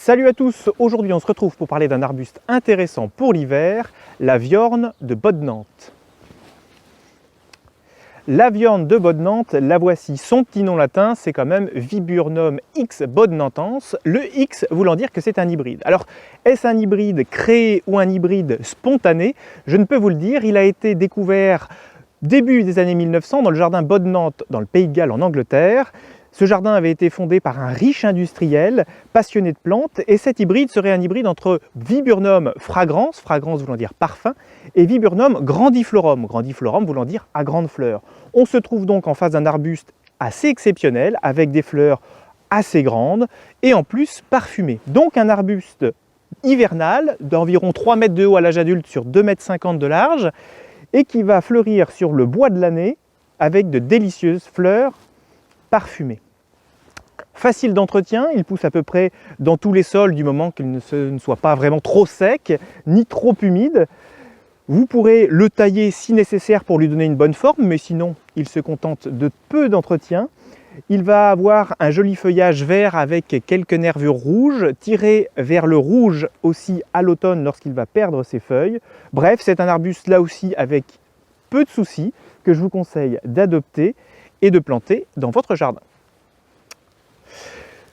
Salut à tous, aujourd'hui on se retrouve pour parler d'un arbuste intéressant pour l'hiver, la viorne de Bodnante. La viorne de Bodnante, la voici, son petit nom latin, c'est quand même Viburnum X bodnantens, le X voulant dire que c'est un hybride. Alors, est-ce un hybride créé ou un hybride spontané? Je ne peux vous le dire, il a été découvert début des années 1900 dans le jardin Bodnante dans le Pays de Galles en Angleterre. Ce jardin avait été fondé par un riche industriel passionné de plantes et cet hybride serait un hybride entre Viburnum fragrans, fragrance voulant dire parfum, et Viburnum grandiflorum, grandiflorum voulant dire à grandes fleurs. On se trouve donc en face d'un arbuste assez exceptionnel avec des fleurs assez grandes et en plus parfumées. Donc un arbuste hivernal d'environ 3 mètres de haut à l'âge adulte sur 2,50 m de large et qui va fleurir sur le bois de l'année avec de délicieuses fleurs parfumées. Facile d'entretien, il pousse à peu près dans tous les sols du moment qu'il ne soit pas vraiment trop sec ni trop humide. Vous pourrez le tailler si nécessaire pour lui donner une bonne forme, mais sinon il se contente de peu d'entretien. Il va avoir un joli feuillage vert avec quelques nervures rouges, tirées vers le rouge aussi à l'automne lorsqu'il va perdre ses feuilles. Bref, c'est un arbuste là aussi avec peu de soucis que je vous conseille d'adopter et de planter dans votre jardin.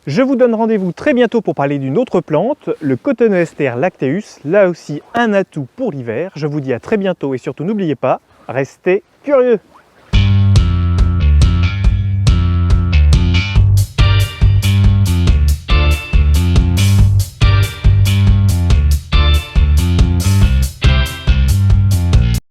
Je vous donne rendez-vous très bientôt pour parler d'une autre plante, le Cotonoester lacteus, là aussi un atout pour l'hiver. Je vous dis à très bientôt et surtout n'oubliez pas, restez curieux!